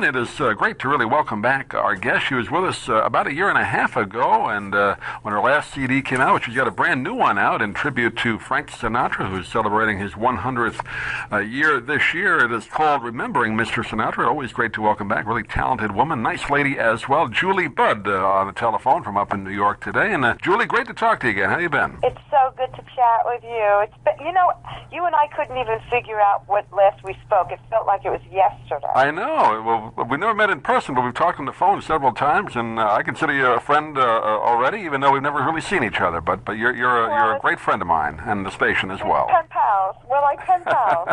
It is great to really welcome back our guest. She was with us about a year and a half ago, and when her last CD came out, she's got a brand new one out in tribute to Frank Sinatra, who's celebrating his 100th year this year. It is called Remembering Mr. Sinatra. Always great to welcome back. Really talented woman, nice lady as well. Julie Budd on the telephone from up in New York today. And Julie, great to talk to you again. How you been? It's so good to chat with you. It's been, you and I couldn't even figure out what last we spoke. It felt like it was yesterday. I know. Well, we never met in person, but we've talked on the phone several times, and I consider you a friend already, even though we've never really seen each other. But you're a great friend of mine, and the station as well. Pen pals. We're like pen pals.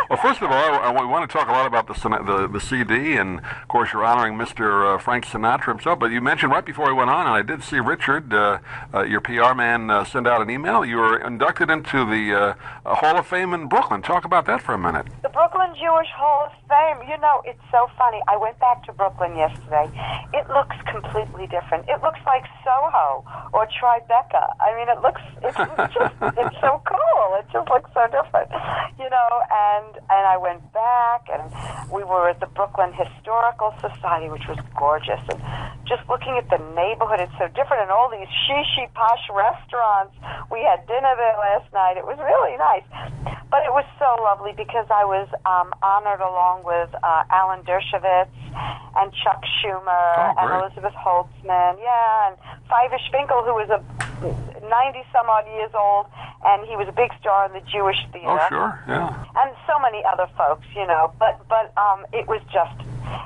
Well, first of all, we want to talk a lot about the CD, and of course you're honoring Mr. Frank Sinatra himself. But you mentioned right before we went on, and I did see Richard, your PR man, send out an email. You were inducted into the Hall of Fame in Brooklyn. Talk about that for a minute. The Brooklyn Jewish Hall of Fame. It's so funny. I went back to Brooklyn yesterday. It looks completely different. It looks like Soho or Tribeca. I mean, it's so cool. It just looks so different, and I went back, and we were at the Brooklyn Historical Society, which was gorgeous, and just looking at the neighborhood, it's so different, and all these shishi posh restaurants. We had dinner there last night. It was really nice, but it was so lovely because I was honored along with Alan Dershowitz and Chuck Schumer and Elizabeth Holtzman, and Fiver Finkel, who was a 90-some-odd years old, and he was a big star in the Jewish theater. Oh, sure, yeah. And so many other folks,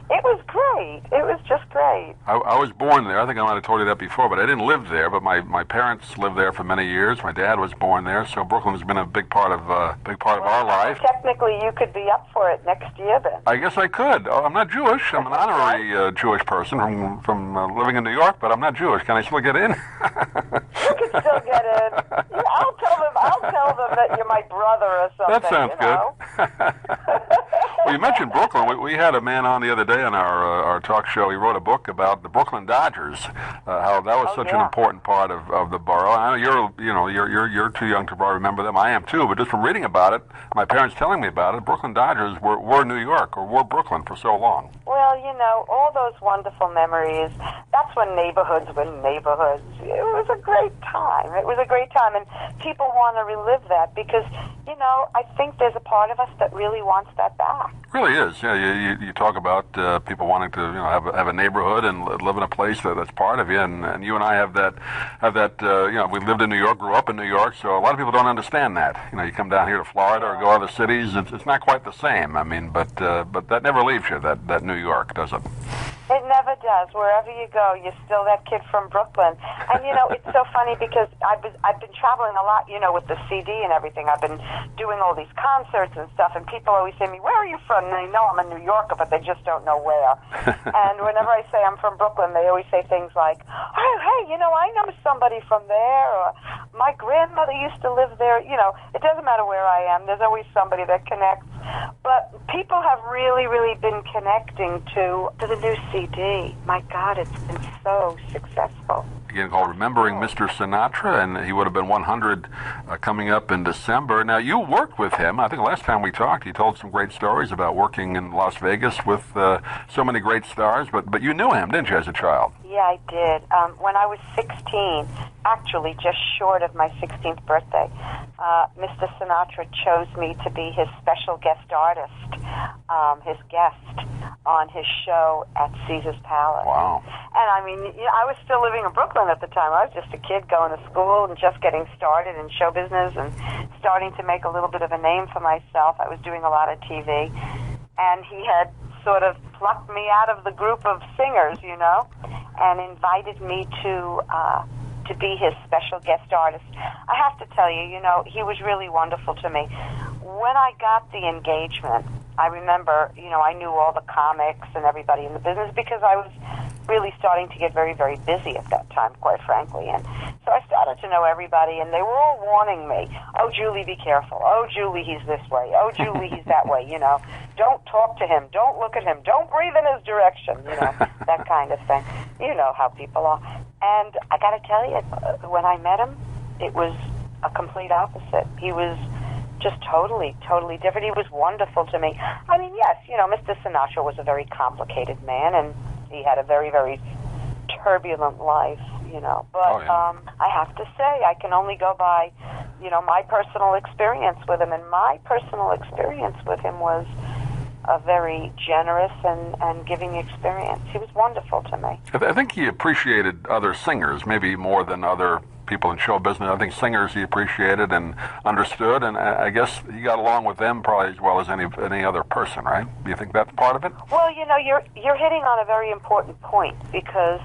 it was great. It was just great. I was born there. I think I might have told you that before, but I didn't live there. But my parents lived there for many years. My dad was born there, so Brooklyn has been a big part of our life. Technically, you could be up for it next year, then. I guess I could. I'm not Jewish. I'm an honorary Jewish person from living in New York, but I'm not Jewish. Can I still get in? You can still get in. Yeah, I'll tell them that you're my brother or something. That sounds good. Well, you mentioned Brooklyn. We had a man on the other day on our talk show. He wrote a book about the Brooklyn Dodgers, how that was such an important part of the borough. I know you're too young to probably remember them. I am too, but just from reading about it, my parents telling me about it, Brooklyn Dodgers were New York or were Brooklyn for so long. Well, all those wonderful memories. That's when neighborhoods were neighborhoods. It was a great time. It was a great time, and people want to relive that because, I think there's a part of us that really wants that back. Really is. Yeah, you talk about people wanting to have a neighborhood and live in a place that's part of you, and you and I have that. We lived in New York, grew up in New York, so a lot of people don't understand that. You come down here to Florida or go other cities, it's not quite the same. I mean, but that never leaves you. That New York, does it? It never does. Wherever you go, you're still that kid from Brooklyn. And, it's so funny because I've been traveling a lot, with the CD and everything. I've been doing all these concerts and stuff, and people always say to me, where are you from? And they know I'm a New Yorker, but they just don't know where. And whenever I say I'm from Brooklyn, they always say things like, oh, hey, I know somebody from there, or my grandmother used to live there. It doesn't matter where I am. There's always somebody that connects. But people have really, really been connecting to the new CD. My God, it's been so successful. Again, called Remembering Mr. Sinatra, and he would have been 100 coming up in December. Now, you worked with him. I think last time we talked, you told some great stories about working in Las Vegas with so many great stars, but you knew him, didn't you, as a child? Yeah, I did. When I was 16, actually just short of my 16th birthday, Mr. Sinatra chose me to be his special guest artist, his guest on his show at Caesar's Palace. Wow. And I was still living in Brooklyn at the time. I was just a kid going to school and just getting started in show business and starting to make a little bit of a name for myself. I was doing a lot of TV. And he had sort of plucked me out of the group of singers, and invited me to be his special guest artist. I have to tell you, he was really wonderful to me. When I got the engagement, I remember, I knew all the comics and everybody in the business because I was really starting to get very, very busy at that time, quite frankly. And so I started to know everybody, and they were all warning me, oh, Julie, be careful. Oh, Julie, he's this way. Oh, Julie, he's that way, Don't talk to him. Don't look at him. Don't breathe in his direction, that kind of thing. You know how people are. And I got to tell you, when I met him, it was a complete opposite. He was just totally different. He was wonderful to me. I mean, yes, Mr. Sinatra was a very complicated man, and he had a very, very turbulent life, But I have to say, I can only go by, my personal experience with him, and my personal experience with him was a very generous and giving experience. He was wonderful to me. I think he appreciated other singers, maybe more than other people in show business. I think singers he appreciated and understood, and I guess he got along with them probably as well as any other person, right? Do you think that's part of it? Well, you're hitting on a very important point because,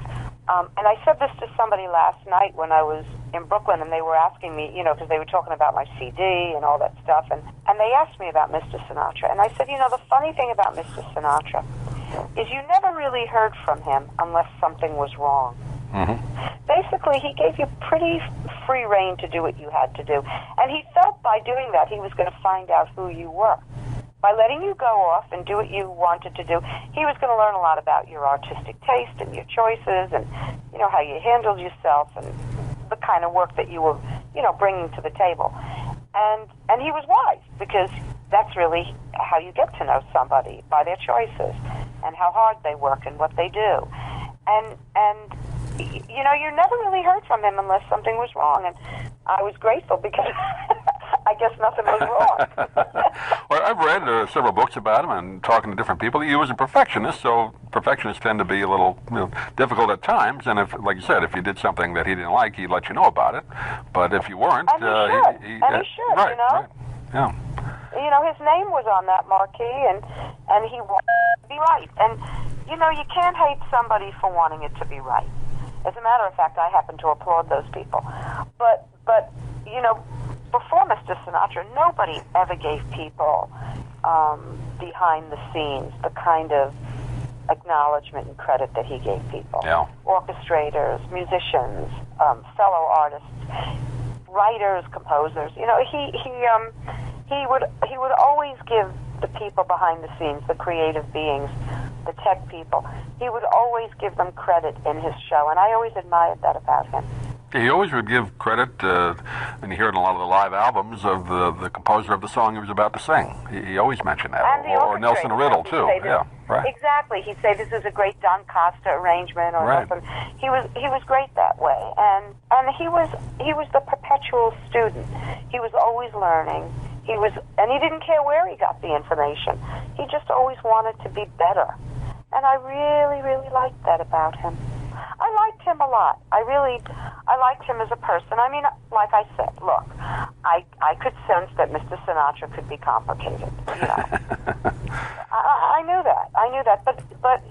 and I said this to somebody last night when I was in Brooklyn, and they were asking me, because they were talking about my CD and all that stuff, and they asked me about Mr. Sinatra, and I said, the funny thing about Mr. Sinatra is you never really heard from him unless something was wrong. Mm-hmm. Basically, he gave you pretty free rein to do what you had to do, and he felt by doing that he was going to find out who you were. By letting you go off and do what you wanted to do, he was going to learn a lot about your artistic taste and your choices and, how you handled yourself and the kind of work that you were, bringing to the table. And he was wise because that's really how you get to know somebody, by their choices and how hard they work and what they do. And you never really heard from him unless something was wrong. And I was grateful because I guess nothing was wrong. Well, I've read several books about him and talking to different people. He was a perfectionist, so perfectionists tend to be a little difficult at times. And if, like you said, if you did something that he didn't like, he'd let you know about it. But if you weren't, he should, right, right, yeah. His name was on that marquee, and he wanted it to be right. And you can't hate somebody for wanting it to be right. As a matter of fact, I happen to applaud those people. But before Mr. Sinatra, nobody ever gave people behind the scenes the kind of acknowledgement and credit that he gave people. Yeah. Orchestrators, musicians, fellow artists, writers, composers. He would always give the people behind the scenes, the creative beings, the tech people, he would always give them credit in his show, and I always admired that about him. He always would give credit, and you hear it in a lot of the live albums, of the composer of the song he was about to sing. He always mentioned that. And or Nelson Riddle, too. Yeah, right. Exactly. He'd say, this is a great Don Costa arrangement, or right. something. He was great that way. And he was the perpetual student. He was always learning. And he didn't care where he got the information. He just always wanted to be better. And I really, really liked that about him. I liked him a lot. I liked him as a person. I mean, like I said, look, I could sense that Mr. Sinatra could be complicated. I knew that. But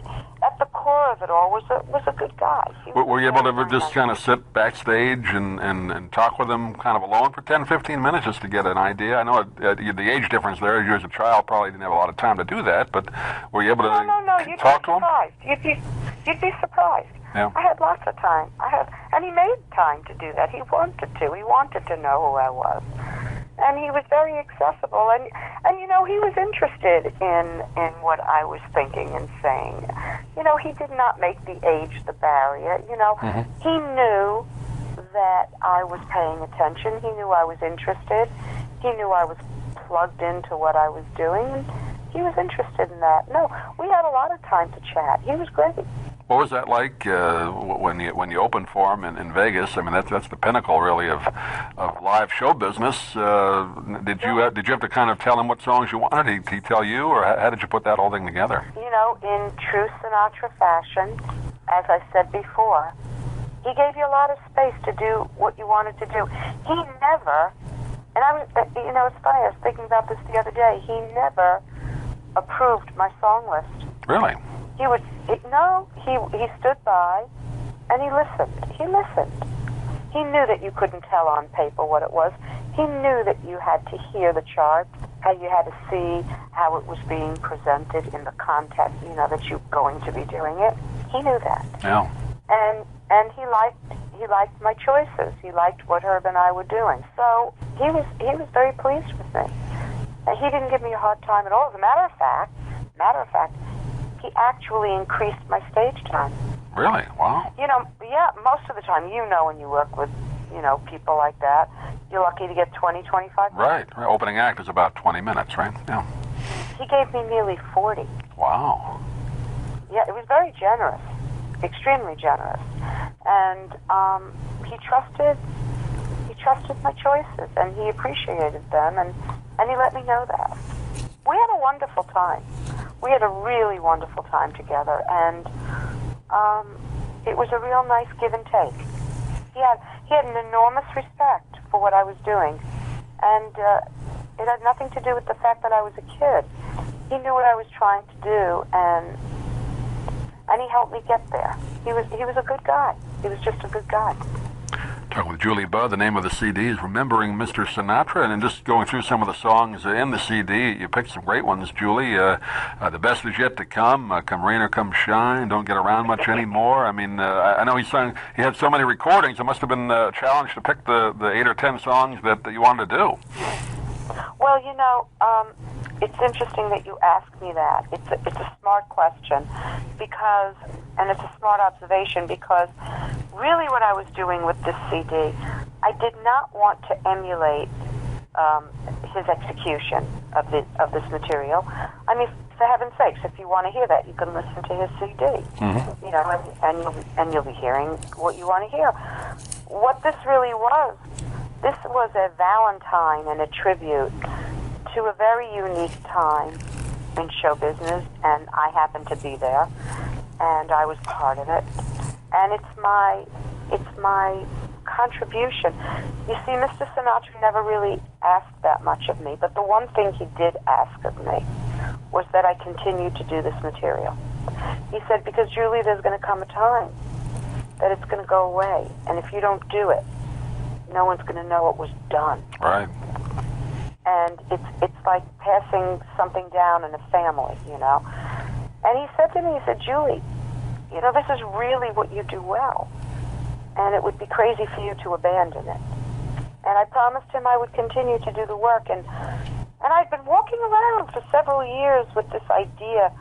at the core of it all was a good guy. Were you able to ever just kind of sit backstage and talk with him kind of alone for 10, 15 minutes just to get an idea? I know the age difference there, you as a child probably didn't have a lot of time to do that, but were you able to talk to him? You'd be surprised. Yeah. I had lots of time. And he made time to do that. He wanted to. He wanted to know who I was. And he was very accessible. And he was interested in what I was thinking and saying. He did not make the age the barrier. Mm-hmm. He knew that I was paying attention. He knew I was interested. He knew I was plugged into what I was doing. He was interested in that. No, we had a lot of time to chat. He was great. What was that like when you opened for him in Vegas? I mean, that's the pinnacle, really, of live show business. Did you have to kind of tell him what songs you wanted? Did he tell you, or how did you put that whole thing together? In true Sinatra fashion, as I said before, he gave you a lot of space to do what you wanted to do. He never, and I was, it's funny. I was thinking about this the other day. He never approved my song list. Really? He stood by and he listened. He knew that you couldn't tell on paper what it was. He knew that you had to hear the charts, how you had to see how it was being presented in the context, that you're going to be doing it. He knew that. Yeah. And he liked my choices. He liked what Herb and I were doing. So he was very pleased with me. And he didn't give me a hard time at all. As a matter of fact, he actually increased my stage time. Really? Wow. Yeah, most of the time, when you work with people like that. You're lucky to get 20, 25 minutes. Right. Opening act is about 20 minutes, right? Yeah. He gave me nearly 40. Wow. Yeah, it was very generous, extremely generous. And he trusted my choices, and he appreciated them, and he let me know that. We had a wonderful time. We had a really wonderful time together, and it was a real nice give and take. He had an enormous respect for what I was doing, and it had nothing to do with the fact that I was a kid. He knew what I was trying to do, and he helped me get there. He was a good guy. He was just a good guy. Talking with Julie Budd. The name of the CD is Remembering Mr. Sinatra, and in just going through some of the songs in the CD, you picked some great ones, Julie. The Best Is Yet to Come, Come Rain or Come Shine, Don't Get Around Much Anymore. I mean, I know he had so many recordings, it must have been a challenge to pick the 8 or 10 songs that you wanted to do. Well, it's interesting that you ask me that. It's a smart question and it's a smart observation, because really what I was doing with this CD, I did not want to emulate his execution of this material. I mean, for heaven's sakes, if you want to hear that, you can listen to his CD. Mm-hmm. and you'll be hearing what you want to hear. What this really was a valentine and a tribute to a very unique time in show business, and I happened to be there, and I was part of it. And it's my contribution. You see, Mr. Sinatra never really asked that much of me, but the one thing he did ask of me was that I continue to do this material. He said, because Julie, there's going to come a time that it's going to go away, and if you don't do it, no one's going to know it was done. Right. And it's like passing something down in a family, And he said to me, he said, Julie, this is really what you do well, and it would be crazy for you to abandon it. And I promised him I would continue to do the work, and I'd been walking around for several years with this idea,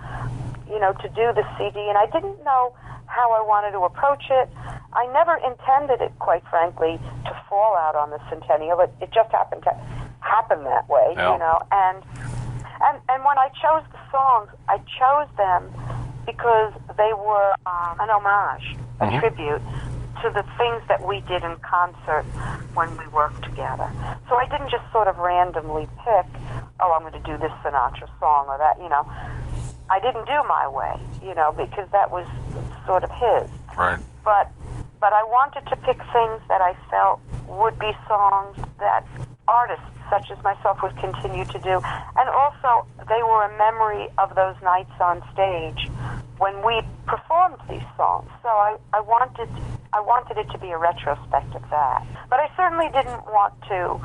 to do the CD, and I didn't know how I wanted to approach it. I never intended it, quite frankly, to fall out on the centennial. It just happened to happen that way, Yeah. And when I chose the songs, I chose them because they were an homage, a Mm-hmm. tribute to the things that we did in concert when we worked together. So I didn't just sort of randomly pick, I'm going to do this Sinatra song or that, I didn't do my way, because that was sort of his. Right. But I wanted to pick things that I felt would be songs that artists such as myself would continue to do. And also, they were a memory of those nights on stage when we performed these songs. So I wanted it to be a retrospect of that. But I certainly didn't want to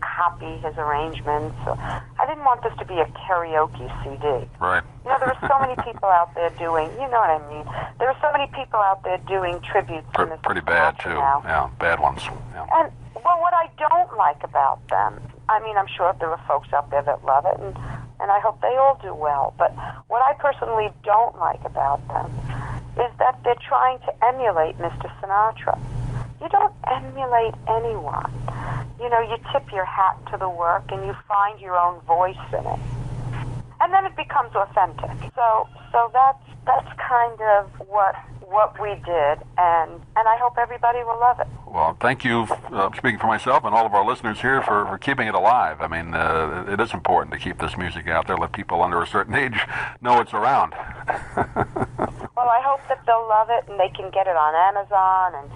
copy his arrangements. I didn't want this to be a karaoke CD. Right. There are so many people out there doing, you know what I mean? There are so many people out there doing tributes to Mr. Pretty bad, too. Now. Yeah, bad ones. Yeah. And, well, what I don't like about them, I mean, I'm sure there are folks out there that love it, and I hope they all do well, but what I personally don't like about them is that they're trying to emulate Mr. Sinatra. You don't emulate anyone. You tip your hat to the work and you find your own voice in it. And then it becomes authentic. So that's kind of what we did, and I hope everybody will love it. Well, thank you, speaking for myself and all of our listeners here, for keeping it alive. I mean, it is important to keep this music out there, let people under a certain age know it's around. Well, I hope that they'll love it, and they can get it on Amazon and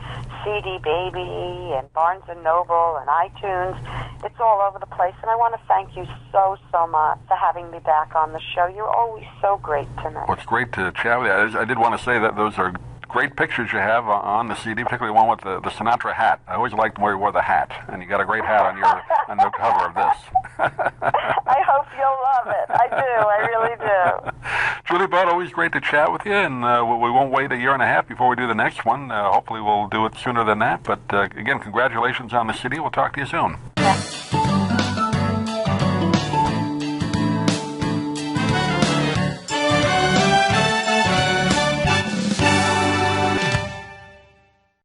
CD Baby and Barnes & Noble and iTunes. It's all over the place, and I want to thank you so much for having me back on the show. You're always so great tonight. Well, it's great to chat with you. I did want to say that those are great pictures you have on the CD, particularly one with the Sinatra hat. I always liked where you wore the hat, and you got a great hat on the cover of this. I hope you'll love it. I do. I really do. Julie Budd, always great to chat with you, and we won't wait a year and a half before we do the next one. Hopefully we'll do it sooner than that. But again, congratulations on the CD. We'll talk to you soon. Yeah.